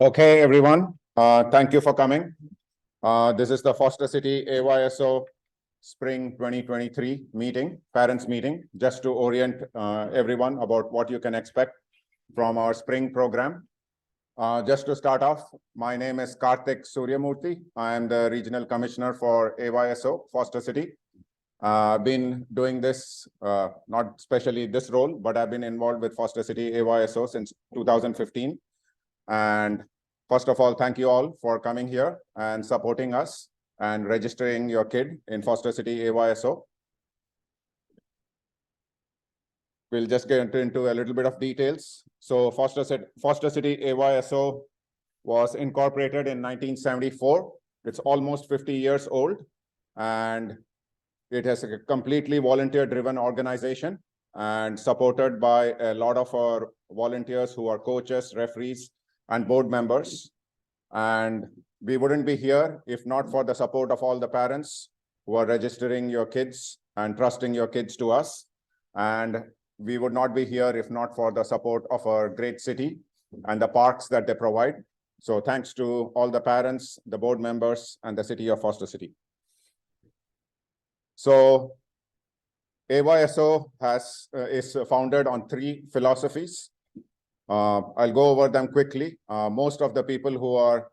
Okay, everyone. Thank you for coming. This is the Foster City AYSO Spring 2023 meeting, parents meeting, just to orient everyone about what you can expect from our spring program. Just to start off, my name is Karthik Suryamurthy. I am the Regional Commissioner for AYSO, Foster City. I've been doing this, not especially this role, but I've been involved with Foster City AYSO since 2015. And first of all, thank you all for coming here and supporting us and registering your kid in Foster City AYSO. We'll just get into a little bit of details. So Foster City AYSO was incorporated in 1974. It's almost 50 years old, and it is a completely volunteer-driven organization and supported by a lot of our volunteers who are coaches, referees, and board members. And we wouldn't be here if not for the support of all the parents who are registering your kids and trusting your kids to us. And we would not be here if not for the support of our great city and the parks that they provide. So thanks to all the parents, the board members, and the city of Foster City. So AYSO is founded on 3 philosophies. I'll go over them quickly. Most of the people who are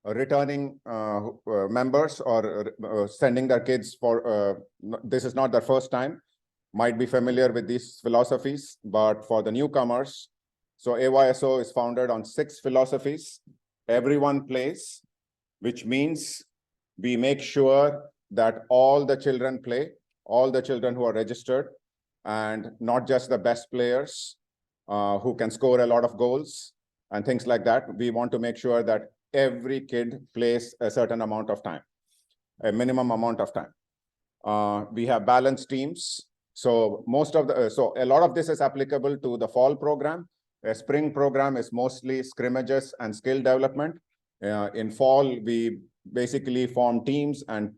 returning members or sending their kids for, this is not their first time, might be familiar with these philosophies, but for the newcomers, so AYSO is founded on 6 philosophies. Everyone plays, which means we make sure that all the children play, all the children who are registered, and not just the best players, who can score a lot of goals and things like that. We want to make sure that every kid plays a certain amount of time, a minimum amount of time. We have balanced teams. So a lot of this is applicable to the fall program. A spring program is mostly scrimmages and skill development. In fall, we basically form teams, and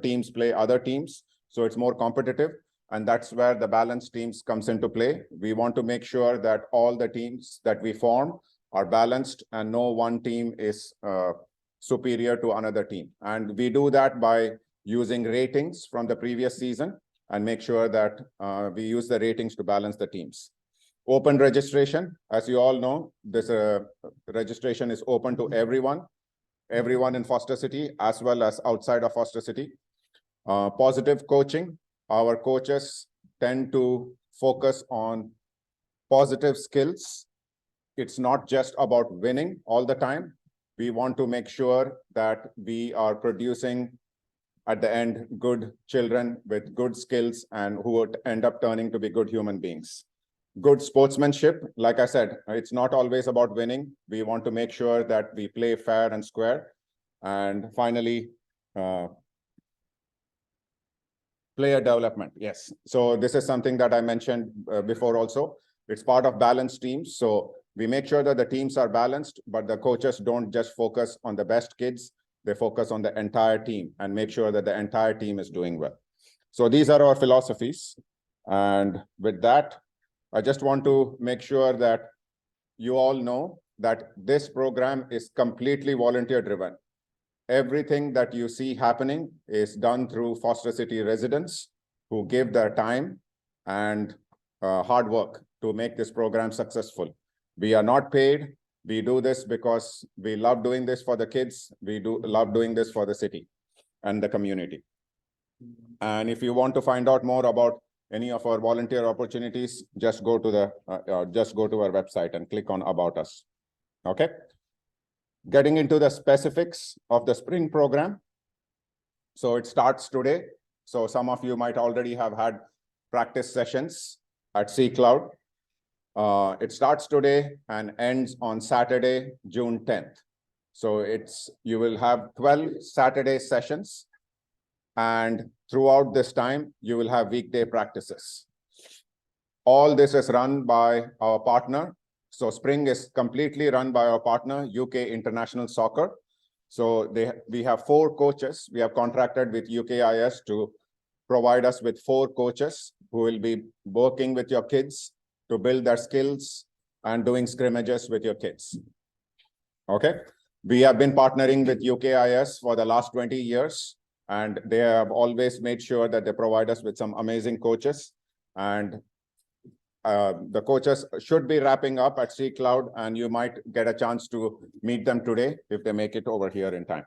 teams play other teams. So it's more competitive. And that's where the balanced teams comes into play. We want to make sure that all the teams that we form are balanced and no one team is superior to another team. And we do that by using ratings from the previous season and make sure that we use the ratings to balance the teams. Open registration, as you all know, this registration is open to everyone in Foster City as well as outside of Foster City. Positive coaching. Our coaches tend to focus on positive skills. It's not just about winning all the time. We want to make sure that we are producing, at the end, good children with good skills and who would end up turning to be good human beings. Good sportsmanship. Like I said, it's not always about winning. We want to make sure that we play fair and square. And finally, player development. Yes. So this is something that I mentioned before also. It's part of balanced teams. So we make sure that the teams are balanced, but the coaches don't just focus on the best kids. They focus on the entire team and make sure that the entire team is doing well. So these are our philosophies. And with that, I just want to make sure that you all know that this program is completely volunteer driven. Everything that you see happening is done through Foster City residents who give their time and hard work to make this program successful. We are not paid. We do this because we love doing this for the kids. We love doing this for the city and the community. And if you want to find out more about any of our volunteer opportunities, just go to our website and click on About Us. Okay. Getting into the specifics of the spring program. So it starts today. So some of you might already have had practice sessions at Sea Cloud. It starts today and ends on Saturday, June 10th. So you will have 12 Saturday sessions, and throughout this time, you will have weekday practices. All this is run by our partner. So spring is completely run by our partner, UK International Soccer. So we have 4 coaches. We have contracted with UKIS to provide us with 4 coaches who will be working with your kids to build their skills and doing scrimmages with your kids. Okay. We have been partnering with UKIS for the last 20 years, and they have always made sure that they provide us with some amazing coaches. And the coaches should be wrapping up at Sea Cloud, and you might get a chance to meet them today if they make it over here in time.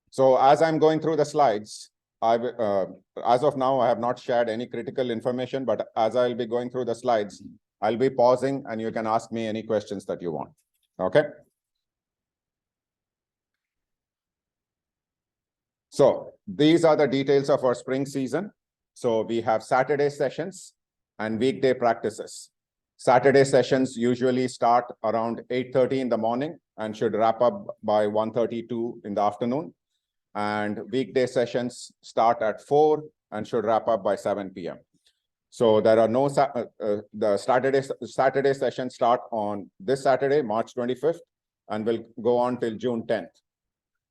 So as I'm going through the slides, as of now, I have not shared any critical information, but as I'll be going through the slides, I'll be pausing and you can ask me any questions that you want. Okay. So these are the details of our spring season. So we have Saturday sessions and weekday practices. Saturday sessions usually start around 8:30 in the morning and should wrap up by 1:32 in the afternoon. And weekday sessions start at 4 and should wrap up by 7 p.m. So there are no, the Saturday sessions start on this Saturday, March 25th, and will go on till June 10th.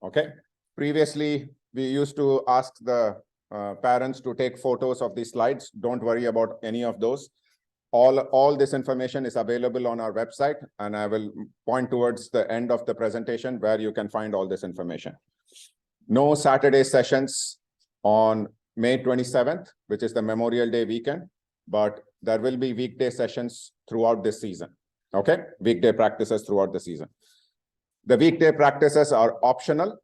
Okay. Previously, we used to ask the parents to take photos of these slides. Don't worry about any of those. All this information is available on our website, and I will point towards the end of the presentation where you can find all this information. No Saturday sessions on May 27th, which is the Memorial Day weekend, but there will be weekday sessions throughout this season. Okay, weekday practices throughout the season. The weekday practices are optional.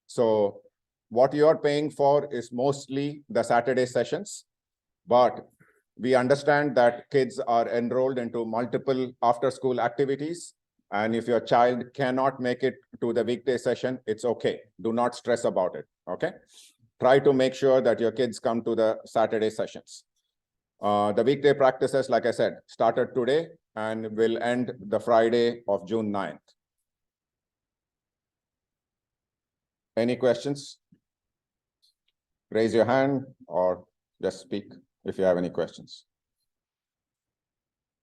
So what you are paying for is mostly the Saturday sessions, but we understand that kids are enrolled into multiple after-school activities. And if your child cannot make it to the weekday session, it's okay. Do not stress about it. Okay. Try to make sure that your kids come to the Saturday sessions. The weekday practices, like I said, started today and will end the Friday of June 9th. Any questions? Raise your hand or just speak if you have any questions.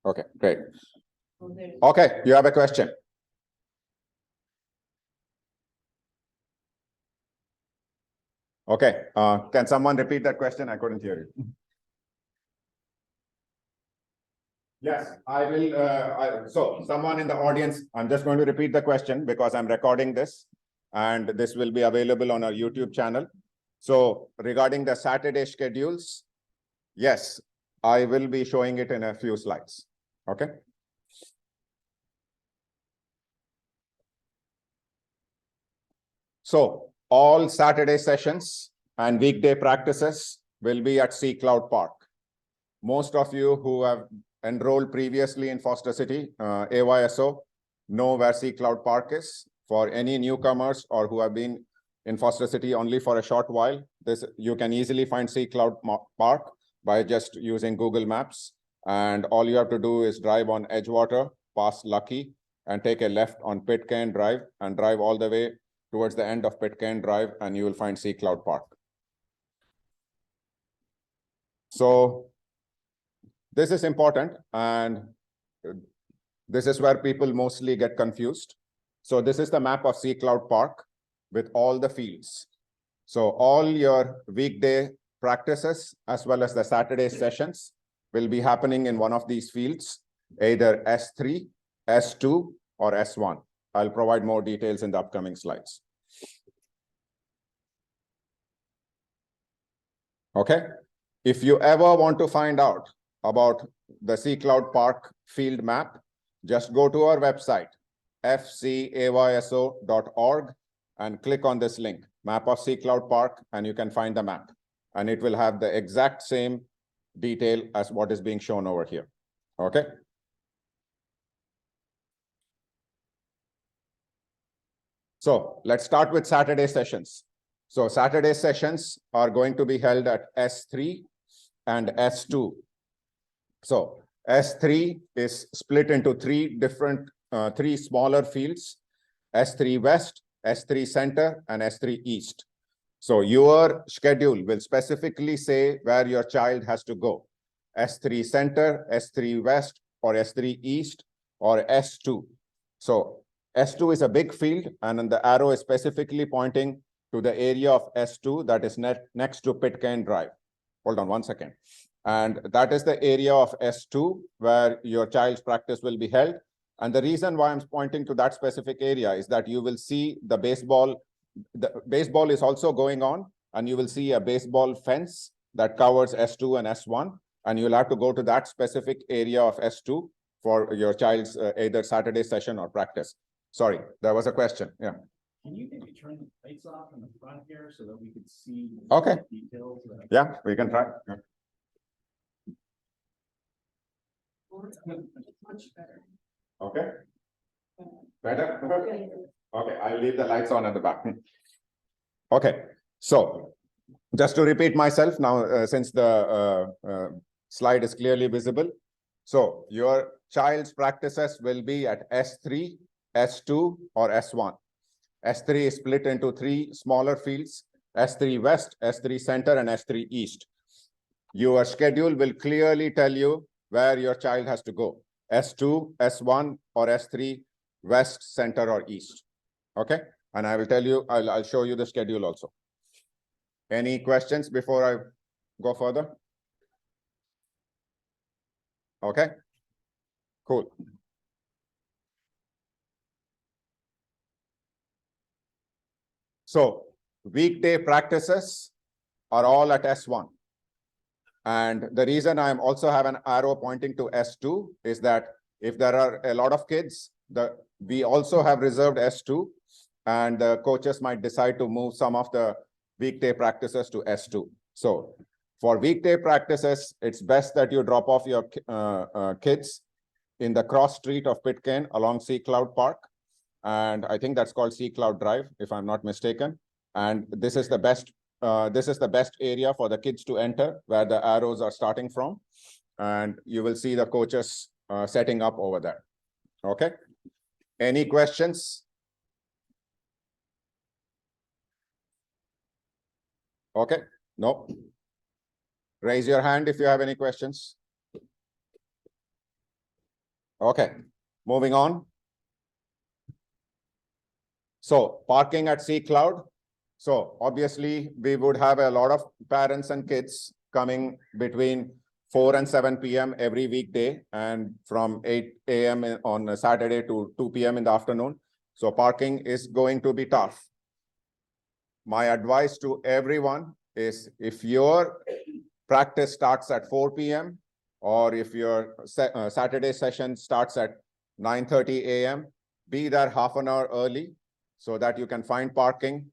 Okay, great. Okay, you have a question. Okay, can someone repeat that question? I couldn't hear you. Yes, I will. So someone in the audience, I'm just going to repeat the question because I'm recording this and this will be available on our YouTube channel. So regarding the Saturday schedules, yes, I will be showing it in a few slides. Okay. So all Saturday sessions and weekday practices will be at Sea Cloud Park. Most of you who have enrolled previously in Foster City AYSO know where Sea Cloud Park is. For any newcomers or who have been in Foster City only for a short while, you can easily find Sea Cloud Park by just using Google Maps. And all you have to do is drive on Edgewater, past Lucky, and take a left on Pitcairn Drive and drive all the way towards the end of Pitcairn Drive, and you will find Sea Cloud Park. So this is important, and this is where people mostly get confused. So this is the map of Sea Cloud Park with all the fields. So all your weekday practices as well as the Saturday sessions will be happening in one of these fields, either S3, S2, or S1. I'll provide more details in the upcoming slides. Okay. If you ever want to find out about the Sea Cloud Park field map, just go to our website, fcayso.org, and click on this link, Map of Sea Cloud Park, and you can find the map. And it will have the exact same detail as what is being shown over here. Okay. So let's start with Saturday sessions. So Saturday sessions are going to be held at S3 and S2. So S3 is split into three smaller fields, S3 West, S3 Center, and S3 East. So your schedule will specifically say where your child has to go. S3 Center, S3 West, or S3 East, or S2. So S2 is a big field, and the arrow is specifically pointing to the area of S2 that is next to Pitcairn Drive. Hold on one second. And that is the area of S2 where your child's practice will be held. And the reason why I'm pointing to that specific area is that you will see the baseball is also going on, and you will see a baseball fence that covers S2 and S1, and you'll have to go to that specific area of S2 for your child's either Saturday session or practice. Sorry, there was a question. Yeah. Can you maybe turn the lights off in the front here so that we could see okay. details? Yeah, we can try. Yeah. Much better. Okay. Better? Okay, I'll leave the lights on at the back. Okay, so just to repeat myself now, since the slide is clearly visible. So your child's practices will be at S3, S2, or S1. S3 is split into 3 smaller fields, S3 West, S3 Center, and S3 East. Your schedule will clearly tell you where your child has to go, S2, S1, or S3, West, Center, or East. Okay, and I will tell you, I'll show you the schedule also. Any questions before I go further? Okay, cool. So weekday practices are all at S1. And the reason I also have an arrow pointing to S2 is that if there are a lot of kids, we also have reserved S2, and the coaches might decide to move some of the weekday practices to S2. So for weekday practices, it's best that you drop off your kids in the cross street of Pitcairn along Sea Cloud Park. And I think that's called Sea Cloud Drive, if I'm not mistaken. And this is the best area for the kids to enter, where the arrows are starting from. And you will see the coaches setting up over there. Okay. Any questions? Okay. No. Raise your hand if you have any questions. Okay. Moving on. So parking at Sea Cloud. So obviously we would have a lot of parents and kids coming between 4 and 7 p.m. every weekday, and from 8 a.m. on a Saturday to 2 p.m. in the afternoon. So parking is going to be tough. My advice to everyone is, if your practice starts at 4 p.m. or if your Saturday session starts at 9:30 a.m., be there half an hour early so that you can find parking.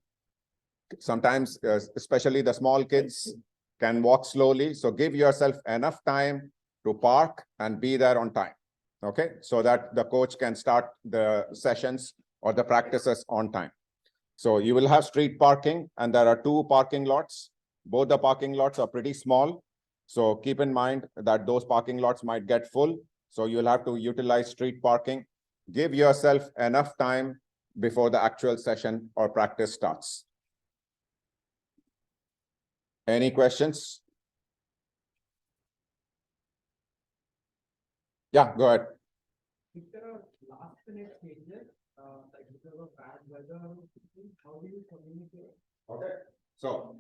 Sometimes, especially the small kids can walk slowly. So give yourself enough time to park and be there on time. Okay, so that the coach can start the sessions or the practices on time. So you will have street parking, and there are 2 parking lots. Both the parking lots are pretty small. So keep in mind that those parking lots might get full. So you'll have to utilize street parking. Give yourself enough time before the actual session or practice starts. Any questions? Yeah, go ahead. If there are last-minute changes, like because of bad weather, how do you communicate? Okay. So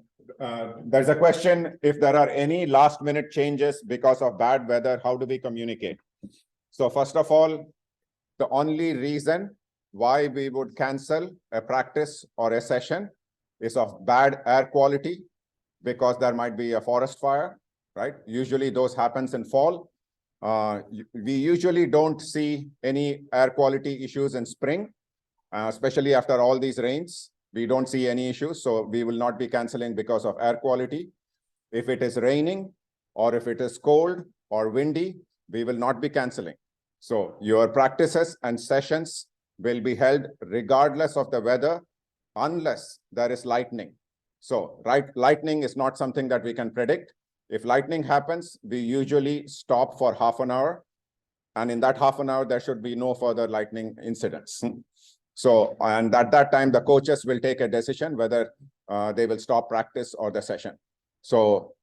there's a question, if there are any last-minute changes because of bad weather, how do we communicate? So first of all, the only reason why we would cancel a practice or a session is of bad air quality, because there might be a forest fire, right? Usually those happens in fall. We usually don't see any air quality issues in spring, especially after all these rains. We don't see any issues, so we will not be canceling because of air quality. If it is raining or if it is cold or windy, we will not be canceling. So your practices and sessions will be held regardless of the weather, unless there is lightning. So lightning is not something that we can predict. If lightning happens, we usually stop for half an hour. And in that half an hour, there should be no further lightning incidents. So, and at that time, the coaches will take a decision whether they will stop practice or the session. So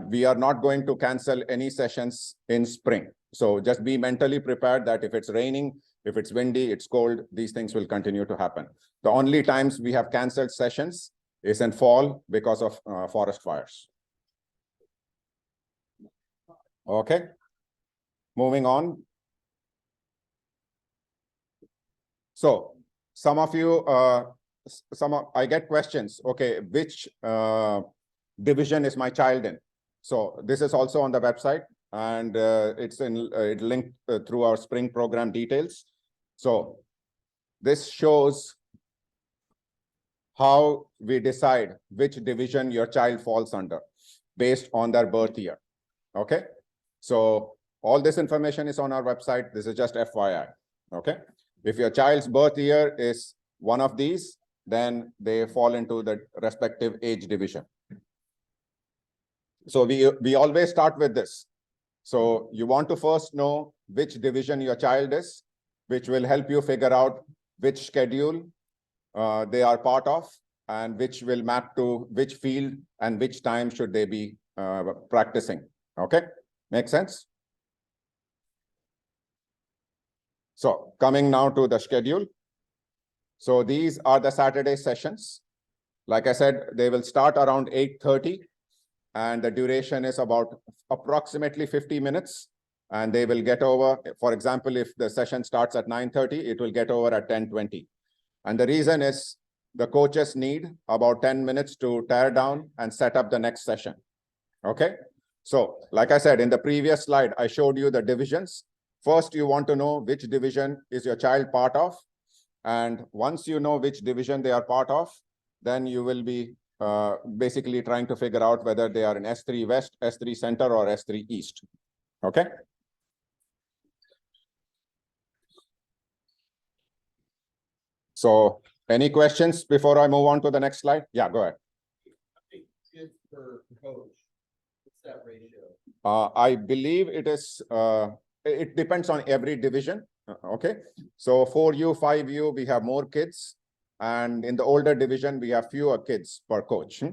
we are not going to cancel any sessions in spring. So just be mentally prepared that if it's raining, if it's windy, it's cold, these things will continue to happen. The only times we have canceled sessions is in fall because of forest fires. Okay, moving on. So some of you, I get questions. Okay, which division is my child in? So this is also on the website, and it's linked through our spring program details. So this shows how we decide which division your child falls under based on their birth year. Okay, so all this information is on our website. This is just FYI. Okay, if your child's birth year is one of these, then they fall into the respective age division. So we always start with this. So you want to first know which division your child is, which will help you figure out which schedule they are part of, and which will map to which field and which time should they be practicing. Okay, make sense? So coming now to the schedule. So these are the Saturday sessions. Like I said, they will start around 8:30, and the duration is about approximately 50 minutes. And they will get over, for example, if the session starts at 9:30, it will get over at 10:20. And the reason is the coaches need about 10 minutes to tear down and set up the next session. Okay, so like I said, in the previous slide, I showed you the divisions. First, you want to know which division is your child part of. And once you know which division they are part of, then you will be basically trying to figure out whether they are in S3 West, S3 Center, or S3 East. Okay. So any questions before I move on to the next slide? Yeah, go ahead. Kids per coach, what's that ratio? I believe it is, it depends on every division. Okay. So 4U, 5U, we have more kids. And in the older division, we have fewer kids per coach.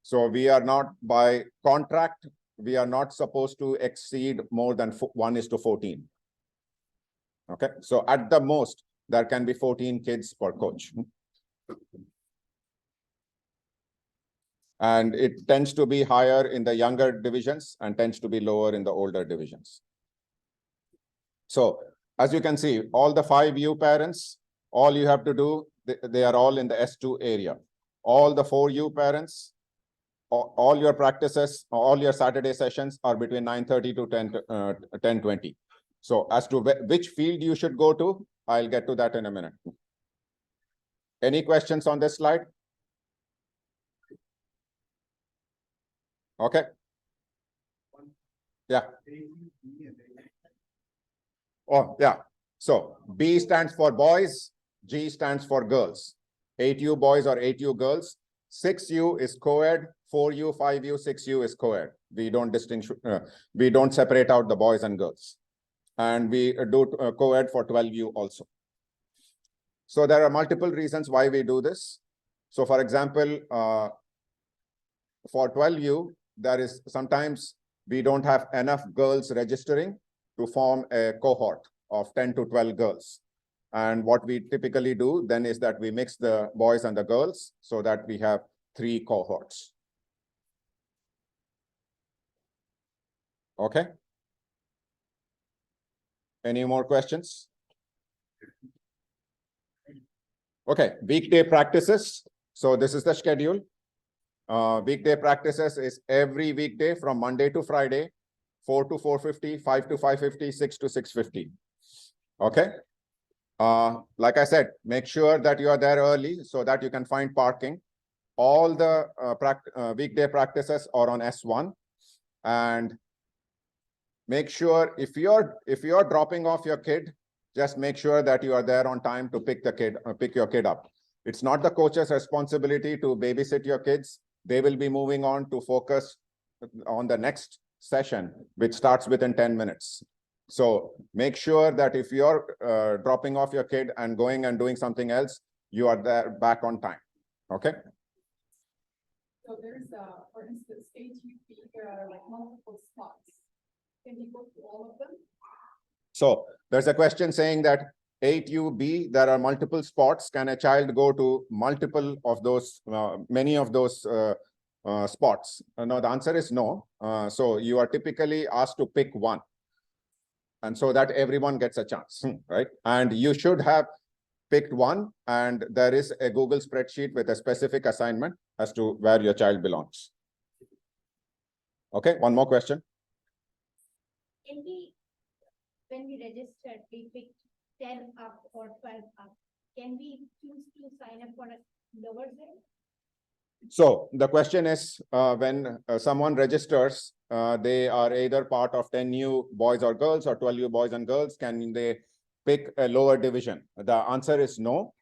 So we are not, by contract, we are not supposed to exceed more than 1:14. Okay. So at the most, there can be 14 kids per coach. And it tends to be higher in the younger divisions and tends to be lower in the older divisions. So as you can see, all the 5U parents, all you have to do, they are all in the S2 area. All the 4U parents, all your practices, all your Saturday sessions are between 9:30 to 10:20. So as to which field you should go to, I'll get to that in a minute. Any questions on this slide? Okay. Yeah. Oh, yeah. So B stands for boys, G stands for girls. 8U boys or 8U girls. 6U is co-ed, 4U, 5U, 6U is co-ed. We don't distinguish, we don't separate out the boys and girls. And we do co-ed for 12U also. So there are multiple reasons why we do this. So for example, for 12U, there is sometimes we don't have enough girls registering to form a cohort of 10 to 12 girls. And what we typically do then is that we mix the boys and the girls so that we have 3 cohorts. Okay. Any more questions? Okay, weekday practices. So this is the schedule. Weekday practices is every weekday from Monday to Friday, 4 to 4:50, 5 to 5:50, 6 to 6:50. Okay. Like I said, make sure that you are there early so that you can find parking. All the weekday practices are on S1, and make sure if you're dropping off your kid, just make sure that you are there on time to pick your kid up. It's not the coach's responsibility to babysit your kids. They will be moving on to focus on the next session, which starts within 10 minutes. So make sure that if you're dropping off your kid and going and doing something else, you are there back on time. Okay. So there's, for instance, ATP, there are like multiple spots. Can you go to all of them? So there's a question saying that 8UB, there are multiple spots. Can a child go to multiple of those, many of those spots? No, the answer is no. So you are typically asked to pick one. And so that everyone gets a chance, right? And you should have picked one, and there is a Google spreadsheet with a specific assignment as to where your child belongs. Okay, one more question. When we registered, we picked 10 up or 12 up. Can we choose to sign up for a lower grade? So the question is, when someone registers, they are either part of 10U boys or girls or 12U boys and girls. Can they pick a lower division? The answer is no,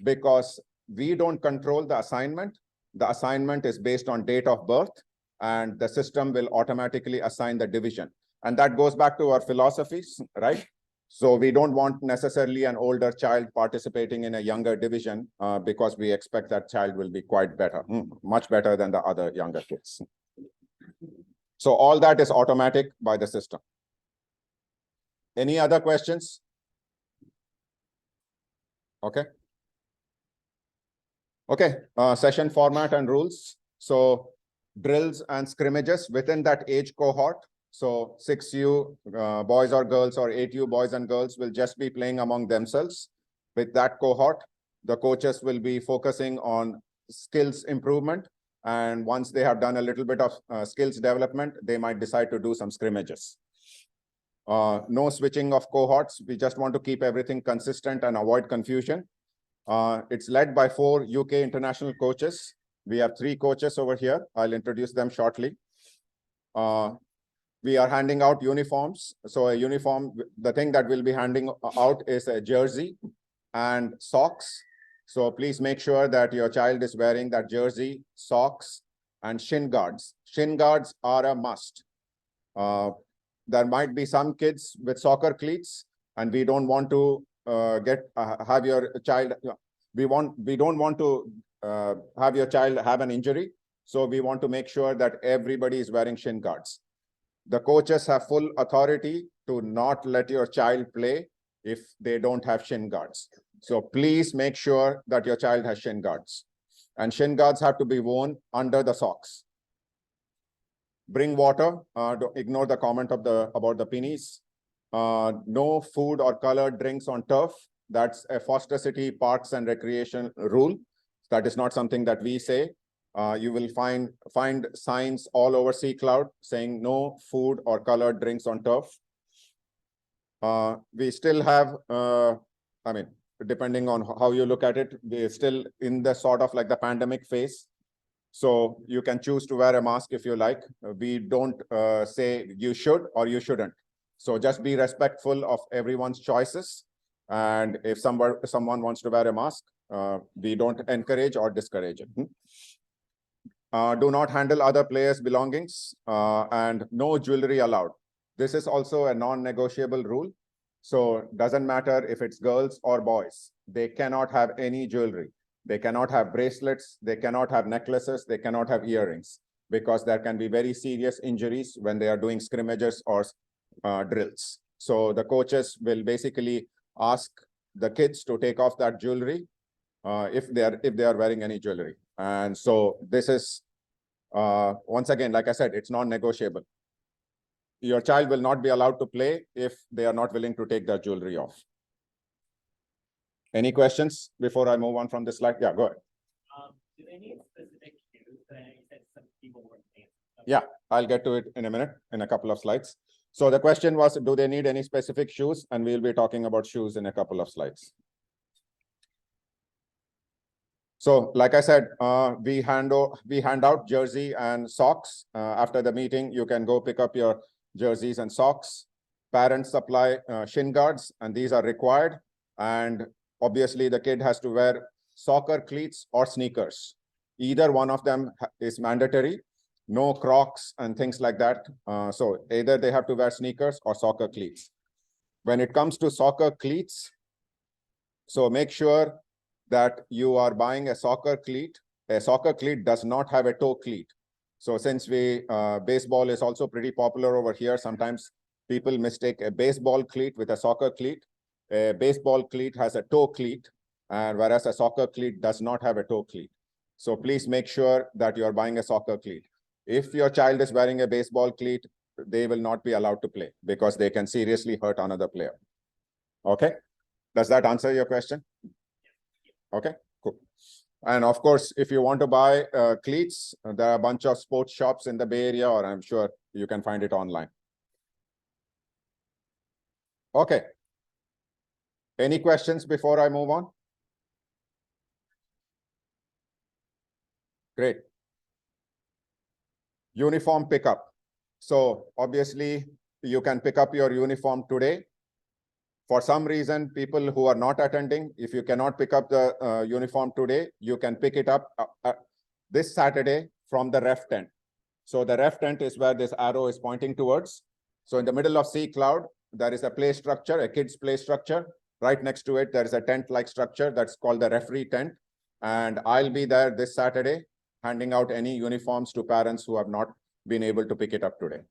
because we don't control the assignment. The assignment is based on date of birth, and the system will automatically assign the division. And that goes back to our philosophies, right? So we don't want necessarily an older child participating in a younger division because we expect that child will be quite better, much better than the other younger kids. So all that is automatic by the system. Any other questions? Okay. Okay, session format and rules. So drills and scrimmages within that age cohort. So 6U boys or girls or 8U boys and girls will just be playing among themselves. With that cohort, the coaches will be focusing on skills improvement. And once they have done a little bit of skills development, they might decide to do some scrimmages. No switching of cohorts. We just want to keep everything consistent and avoid confusion. It's led by 4 UK international coaches. We have 3 coaches over here. I'll introduce them shortly. We are handing out uniforms. So a uniform, the thing that we'll be handing out is a jersey and socks. So please make sure that your child is wearing that jersey, socks, and shin guards. Shin guards are a must. There might be some kids with soccer cleats, and we don't want to have your child. We don't want to have your child have an injury. So we want to make sure that everybody is wearing shin guards. The coaches have full authority to not let your child play if they don't have shin guards. So please make sure that your child has shin guards. And shin guards have to be worn under the socks. Bring water. Don't ignore the comment of about the pennies. No food or colored drinks on turf. That's a Foster City Parks and Recreation rule. That is not something that we say. You will find signs all over Sea Cloud saying no food or colored drinks on turf. We still have, I mean, depending on how you look at it, we're still in the sort of like the pandemic phase. So you can choose to wear a mask if you like. We don't say you should or you shouldn't. So just be respectful of everyone's choices. And if someone wants to wear a mask, we don't encourage or discourage it. Do not handle other players' belongings and no jewelry allowed. This is also a non-negotiable rule. So doesn't matter if it's girls or boys. They cannot have any jewelry. They cannot have bracelets. They cannot have necklaces. They cannot have earrings because there can be very serious injuries when they are doing scrimmages or drills. So the coaches will basically ask the kids to take off that jewelry if they are wearing any jewelry. And so this is, once again, like I said, it's non-negotiable. Your child will not be allowed to play if they are not willing to take their jewelry off. Any questions before I move on from this slide? Yeah, go ahead. Do they need specific cues? I know you said some people weren't paying. Yeah, I'll get to it in a minute, in a couple of slides. So the question was, do they need any specific shoes? And we'll be talking about shoes in a couple of slides. So like I said, we hand out jersey and socks. After the meeting, you can go pick up your jerseys and socks. Parents supply shin guards, and these are required. And obviously, the kid has to wear soccer cleats or sneakers. Either one of them is mandatory. No Crocs and things like that. So either they have to wear sneakers or soccer cleats. When it comes to soccer cleats, so make sure that you are buying a soccer cleat a soccer cleat does not have a toe cleat. So since baseball is also pretty popular over here, sometimes people mistake a baseball cleat with a soccer cleat. A baseball cleat has a toe cleat, and whereas a soccer cleat does not have a toe cleat. So please make sure that you are buying a soccer cleat. If your child is wearing a baseball cleat, they will not be allowed to play because they can seriously hurt another player. Okay? Does that answer your question? Okay, cool. And of course, if you want to buy cleats, there are a bunch of sports shops in the Bay Area, or I'm sure you can find it online. Okay. Any questions before I move on? Great. Uniform pickup. So obviously, you can pick up your uniform today. For some reason, people who are not attending, if you cannot pick up the uniform today, you can pick it up this Saturday from the ref tent. So the ref tent is where this arrow is pointing towards. So in the middle of C Cloud, there is a play structure, a kids play structure. Right next to it, there is a tent-like structure that's called the referee tent. And I'll be there this Saturday, handing out any uniforms to parents who have not been able to pick it up today.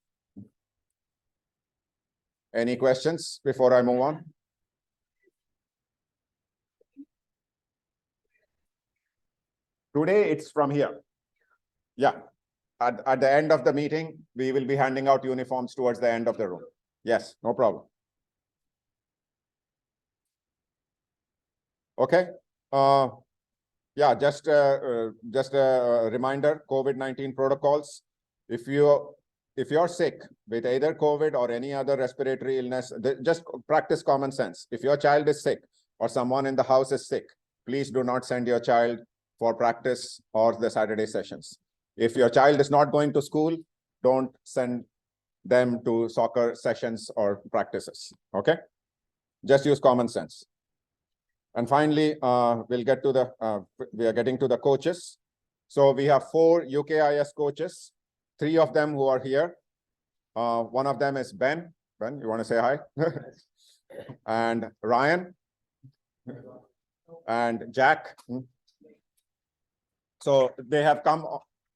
Any questions before I move on? Today, it's from here. Yeah. At the end of the meeting, we will be handing out uniforms towards the end of the room. Yes, no problem. Okay. Yeah, just a reminder, COVID-19 protocols. If you're sick with either COVID or any other respiratory illness, just practice common sense. If your child is sick or someone in the house is sick, please do not send your child for practice or the Saturday sessions. If your child is not going to school, don't send them to soccer sessions or practices, okay? Just use common sense. And finally, we are getting to the coaches. So we have 4 UKIS coaches, 3 of them who are here. One of them is Ben. Ben, you want to say hi? And Ryan and Jack. So they have come.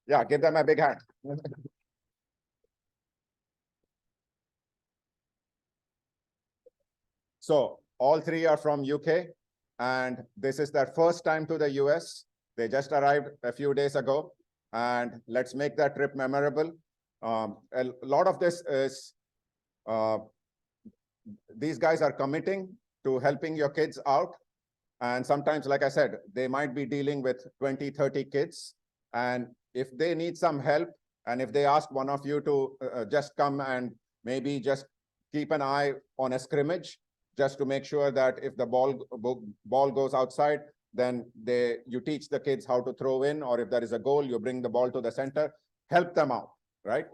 Yeah, give them a big hand. So all 3 are from UK, and this is their first time to the US. They just arrived a few days ago, and let's make that trip memorable. A lot of this is, these guys are committing to helping your kids out. And sometimes, like I said, they might be dealing with 20, 30 kids. And if they need some help, and if they ask one of you to just come and maybe just keep an eye on a scrimmage, just to make sure that if the ball goes outside, then you teach the kids how to throw in, or if there is a goal, you bring the ball to the center, help them out, right?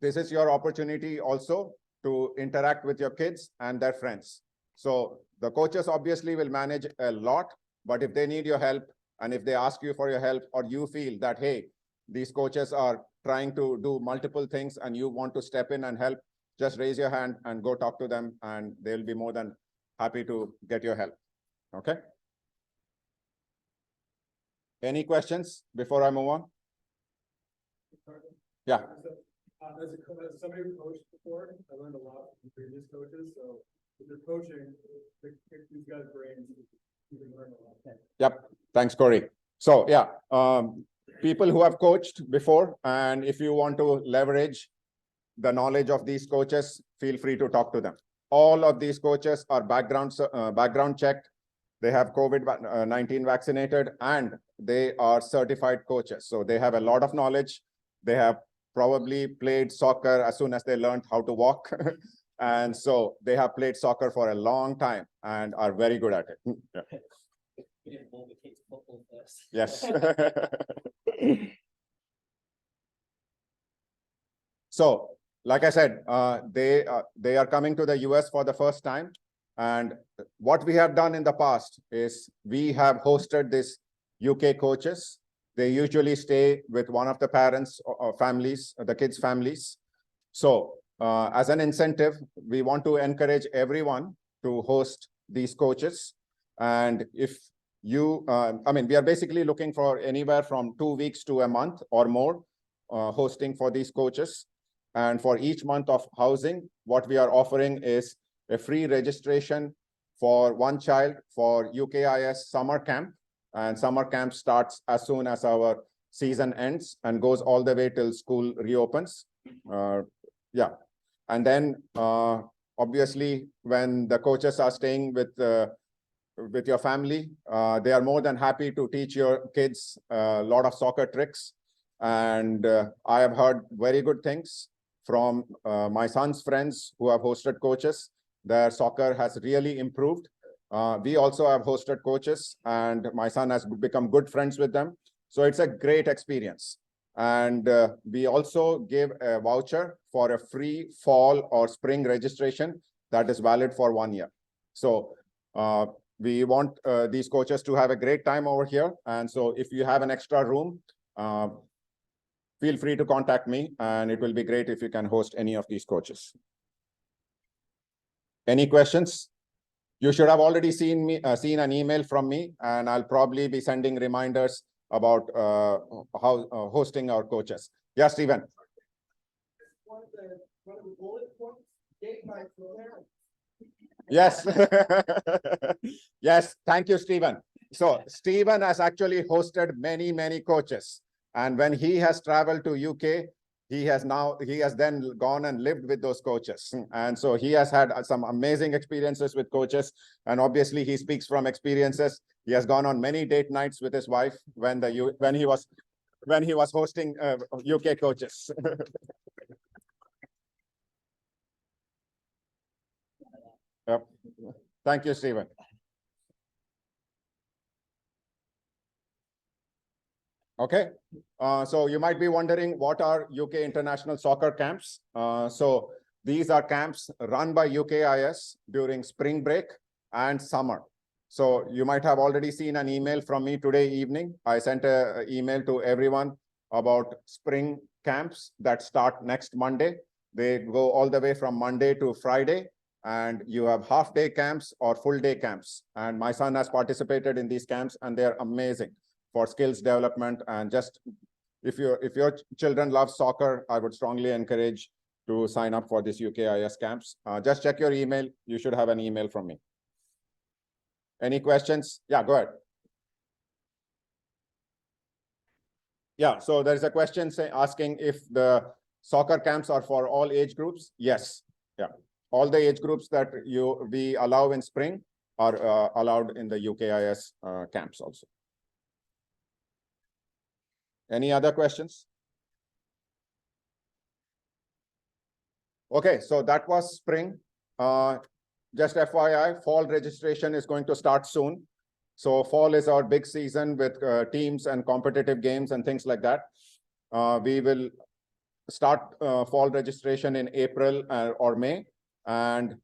This is your opportunity also to interact with your kids and their friends. So the coaches obviously will manage a lot, but if they need your help, and if they ask you for your help, or you feel that, hey, these coaches are trying to do multiple things and you want to step in and help, just raise your hand and go talk to them, and they'll be more than happy to get your help. Okay? Any questions before I move on? Yeah. As somebody who coached before, I learned a lot from previous coaches. So if you're coaching, pick these guys' brains. You can learn a lot. Yep. Thanks, Corey. So yeah, people who have coached before, and if you want to leverage the knowledge of these coaches, feel free to talk to them. All of these coaches are background checked. They have COVID-19 vaccinated, and they are certified coaches. So they have a lot of knowledge. They have probably played soccer as soon as they learned how to walk. And so they have played soccer for a long time and are very good at it. Yeah. We didn't want the kids football first. Yes. So, like I said, they are coming to the US for the first time. And what we have done in the past is we have hosted these UK coaches. They usually stay with one of the parents or families, the kids' families. So as an incentive, we want to encourage everyone to host these coaches. And if we are basically looking for anywhere from 2 weeks to a month or more hosting for these coaches. And for each month of housing, what we are offering is a free registration for one child for UKIS summer camp. And summer camp starts as soon as our season ends and goes all the way till school reopens. Yeah. And then obviously, when the coaches are staying with your family, they are more than happy to teach your kids a lot of soccer tricks. And I have heard very good things from my son's friends who have hosted coaches. Their soccer has really improved. We also have hosted coaches, and my son has become good friends with them. So it's a great experience. And we also give a voucher for a free fall or spring registration that is valid for 1 year. So we want these coaches to have a great time over here. And so if you have an extra room, feel free to contact me, and it will be great if you can host any of these coaches. Any questions? You should have already seen an email from me, and I'll probably be sending reminders about how hosting our coaches. Yeah, Stephen. One of the bullet points, date night for there. Yes. Yes, thank you, Stephen. So Stephen has actually hosted many, many coaches. And when he has traveled to UK, he has then gone and lived with those coaches. And so he has had some amazing experiences with coaches. And obviously he speaks from experiences. He has gone on many date nights with his wife when he was hosting UK coaches. Yep. Thank you, Stephen. Okay, so you might be wondering, what are UK international soccer camps? So these are camps run by UKIS during spring break and summer. So you might have already seen an email from me today evening. I sent an email to everyone about spring camps that start next Monday. They go all the way from Monday to Friday, and you have half-day camps or full-day camps. And my son has participated in these camps, and they're amazing for skills development. And just if your children love soccer, I would strongly encourage to sign up for this UKIS camps. Just check your email. You should have an email from me. Any questions? Yeah, go ahead. Yeah, so there's a question asking if the soccer camps are for all age groups. Yes, yeah. All the age groups that we allow in spring are allowed in the UKIS camps also. Any other questions? Okay, so that was spring. Just FYI, fall registration is going to start soon. So fall is our big season with teams and competitive games and things like that. We will start fall registration in April or May. And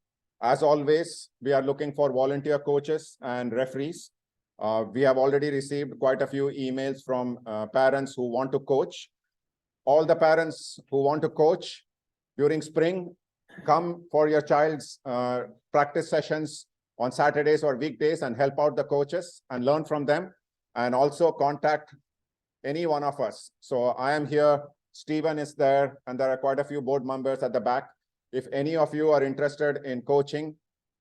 as always, we are looking for volunteer coaches and referees. We have already received quite a few emails from parents who want to coach. All the parents who want to coach during spring, come for your child's practice sessions on Saturdays or weekdays and help out the coaches and learn from them, and also contact any one of us. So I am here, Stephen is there, and there are quite a few board members at the back. If any of you are interested in coaching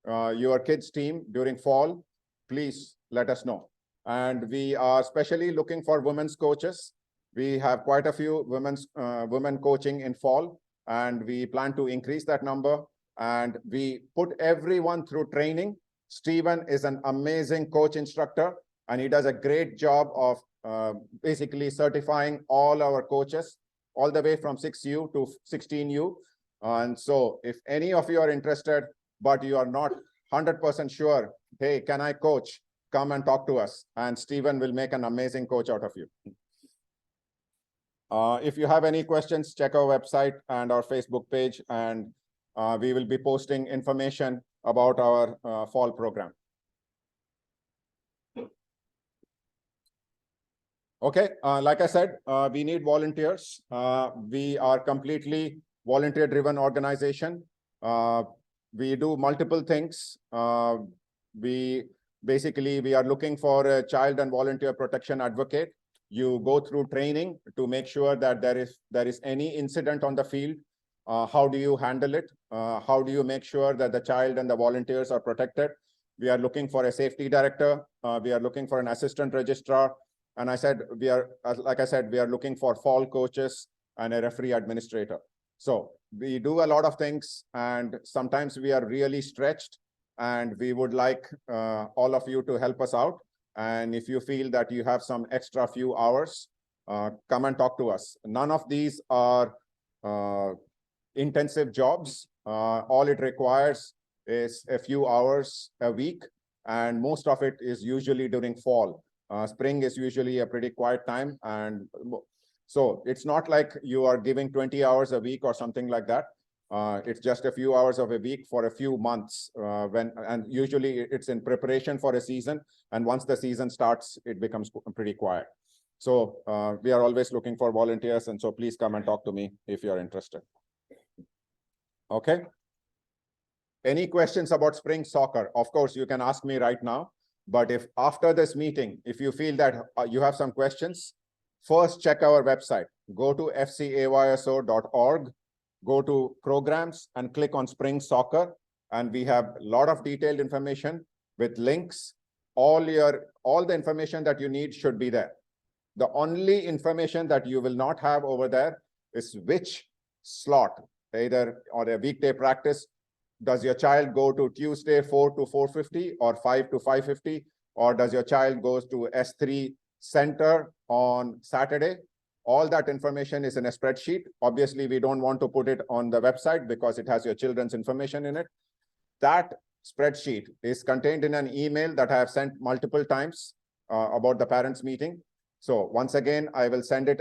your kids' team during fall, please let us know. And we are especially looking for women's coaches. We have quite a few women coaching in fall, and we plan to increase that number. And we put everyone through training. Stephen is an amazing coach instructor, and he does a great job of basically certifying all our coaches, all the way from 6U to 16U. And so if any of you are interested, but you are not 100% sure, hey, can I coach? Come and talk to us, and Stephen will make an amazing coach out of you. If you have any questions, check our website and our Facebook page, and we will be posting information about our fall program. Okay, like I said, we need volunteers. We are completely volunteer-driven organization. We do multiple things. We basically we are looking for a child and volunteer protection advocate. You go through training to make sure that there is any incident on the field. How do you handle it? How do you make sure that the child and the volunteers are protected? We are looking for a safety director. We are looking for an assistant registrar. And I said, like I said, we are looking for fall coaches and a referee administrator. So we do a lot of things, and sometimes we are really stretched, and we would like all of you to help us out. And if you feel that you have some extra few hours, come and talk to us. None of these are intensive jobs. All it requires is a few hours a week, and most of it is usually during fall. Spring is usually a pretty quiet time, and so it's not like you are giving 20 hours a week or something like that. It's just a few hours of a week for a few months, and usually it's in preparation for a season, and once the season starts, it becomes pretty quiet. So we are always looking for volunteers, and so please come and talk to me if you're interested. Okay. Any questions about spring soccer? Of course, you can ask me right now, but if after this meeting, if you feel that you have some questions, first check our website. Go to fcayso.org, go to programs and click on spring soccer. And we have a lot of detailed information with links. All the information that you need should be there. The only information that you will not have over there is which slot, either on a weekday practice. Does your child go to Tuesday 4 to 4:50 or 5 to 5:50? Or does your child go to S3 center on Saturday? All that information is in a spreadsheet. Obviously, we don't want to put it on the website because it has your children's information in it. That spreadsheet is contained in an email that I have sent multiple times about the parents' meeting. So once again, I will send it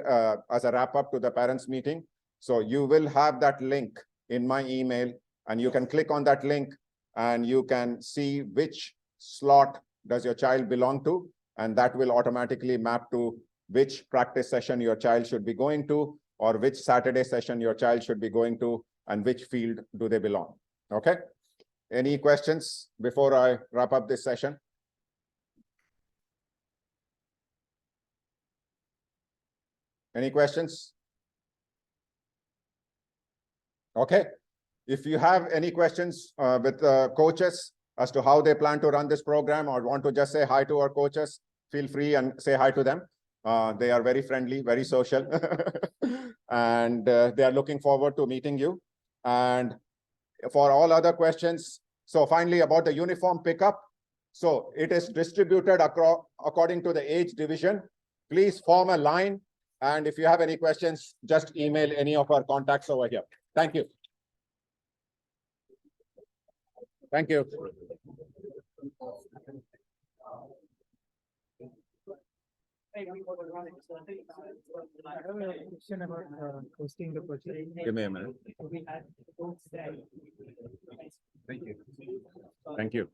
as a wrap up to the parents' meeting. So you will have that link in my email, and you can click on that link and you can see which slot does your child belong to, and that will automatically map to which practice session your child should be going to, or which Saturday session your child should be going to, and which field do they belong. Okay. Any questions before I wrap up this session? Any questions? Okay. If you have any questions with coaches as to how they plan to run this program, or want to just say hi to our coaches, feel free and say hi to them. They are very friendly, very social, and they are looking forward to meeting you. And for all other questions, so finally about the uniform pickup. So it is distributed according to the age division. Please form a line. And if you have any questions, just email any of our contacts over here. Thank you. Thank you. Hey, we were running, so I think I have a question about hosting the project. Give me a minute. we had both today. Thank you. Thank you.